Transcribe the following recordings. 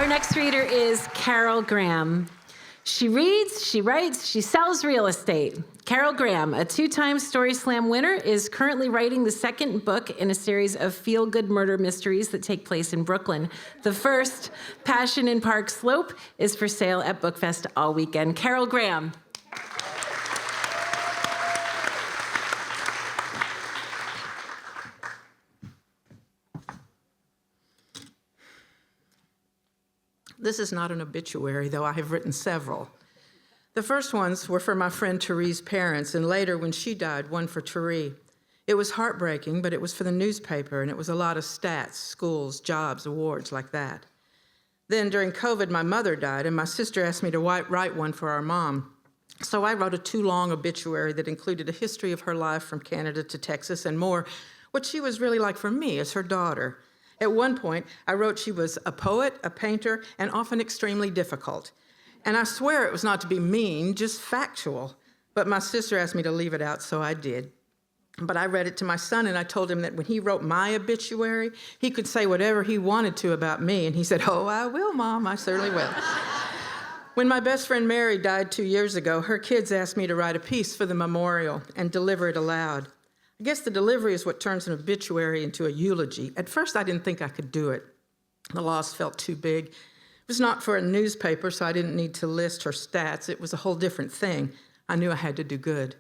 next reader is Carol Graham. She reads, she writes, she sells real estate. Carol Graham, a 2-time Story Slam winner, is currently writing the second book in a series of feel-good murder mysteries that take place in Brooklyn. The first, Passion in Park Slope, is for sale at Bookfest all weekend. Carol Graham. This is not an obituary, though I have written several. The first ones were for my friend Terie's parents, and later, when she died, one for Terie. It was heartbreaking, but it was for the newspaper, and it was a lot of stats, schools, jobs, awards, like that. Then, during COVID, my mother died, and my sister asked me to write one for our mom. So I wrote a too-long obituary that included a history of her life from Canada to Texas and more, what she was really like for me as her daughter. At one point, I wrote she was a poet, a painter, and often extremely difficult. And I swear it was not to be mean, just factual. But my sister asked me to leave it out, so I did. But I read it to my son, and I told him that when he wrote my obituary, he could say whatever he wanted to about me. And he said, "Oh, I will, Mom, I certainly will." When my best friend Mary died 2 years ago, her kids asked me to write a piece for the memorial and deliver it aloud. I guess the delivery is what turns an obituary into a eulogy. At first, I didn't think I could do it. The loss felt too big. It was not for a newspaper, so I didn't need to list her stats. It was a whole different thing. I knew I had to do good.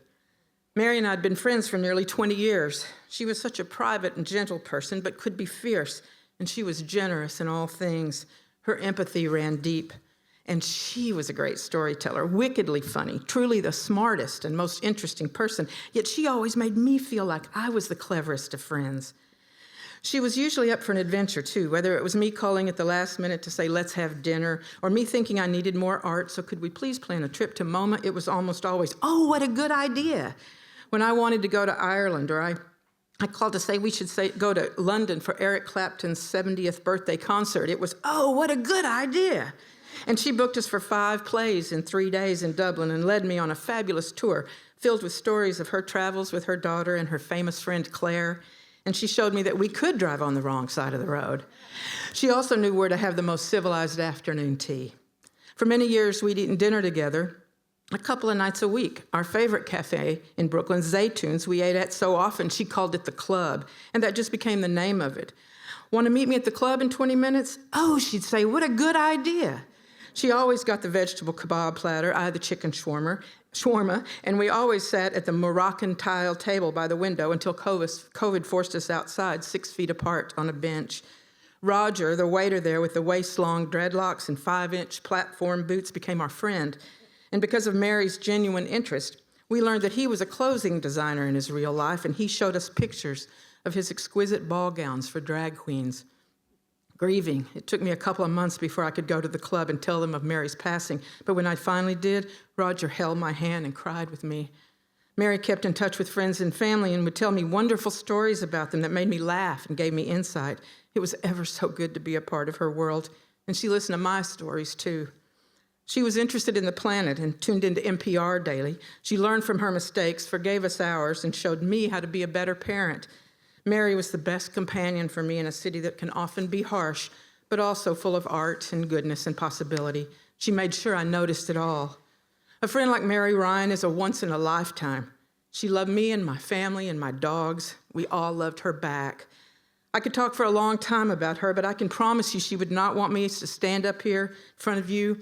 Mary and I had been friends for nearly 20 years. She was such a private and gentle person, but could be fierce, and she was generous in all things. Her empathy ran deep. And she was a great storyteller, wickedly funny, truly the smartest and most interesting person, yet she always made me feel like I was the cleverest of friends. She was usually up for an adventure, too, whether it was me calling at the last minute to say, "Let's have dinner," or me thinking I needed more art, so could we please plan a trip to MoMA? It was almost always, "Oh, what a good idea." When I wanted to go to Ireland, or I called to say we should go to London for Eric Clapton's 70th birthday concert, it was, "Oh, what a good idea." And she booked us for 5 plays in 3 days in Dublin and led me on a fabulous tour filled with stories of her travels with her daughter and her famous friend Claire. And she showed me that we could drive on the wrong side of the road. She also knew where to have the most civilized afternoon tea. For many years, we'd eaten dinner together a couple of nights a week. Our favorite cafe in Brooklyn, Zaytoons, we ate at so often she called it the club, and that just became the name of it. "Want to meet me at the club in 20 minutes? Oh, she'd say, "What a good idea." She always got the vegetable kebab platter, I the chicken shawarma, and we always sat at the Moroccan tile table by the window until COVID forced us outside 6 feet apart on a bench. Roger, the waiter there with the waist-long dreadlocks and 5-inch platform boots, became our friend. And because of Mary's genuine interest, we learned that he was a clothing designer in his real life, and he showed us pictures of his exquisite ball gowns for drag queens. Grieving. It took me a couple of months before I could go to the club and tell them of Mary's passing, but when I finally did, Roger held my hand and cried with me. Mary kept in touch with friends and family and would tell me wonderful stories about them that made me laugh and gave me insight. It was ever so good to be a part of her world, and she listened to my stories too. She was interested in the planet and tuned into NPR daily. She learned from her mistakes, forgave us ours, and showed me how to be a better parent. Mary was the best companion for me in a city that can often be harsh, but also full of art and goodness and possibility. She made sure I noticed it all. A friend like Mary Ryan is a once-in-a-lifetime. She loved me and my family and my dogs. We all loved her back. I could talk for a long time about her, but I can promise you she would not want me to stand up here in front of you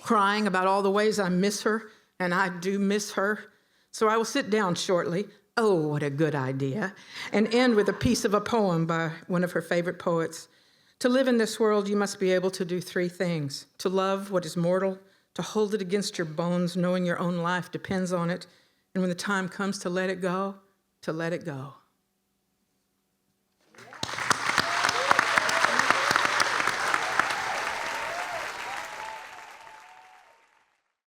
crying about all the ways I miss her, and I do miss her. So I will sit down shortly. Oh, what a good idea. And end with a piece of a poem by one of her favorite poets. To live in this world, you must be able to do 3 things. To love what is mortal, to hold it against your bones, knowing your own life depends on it, and when the time comes to let it go, to let it go.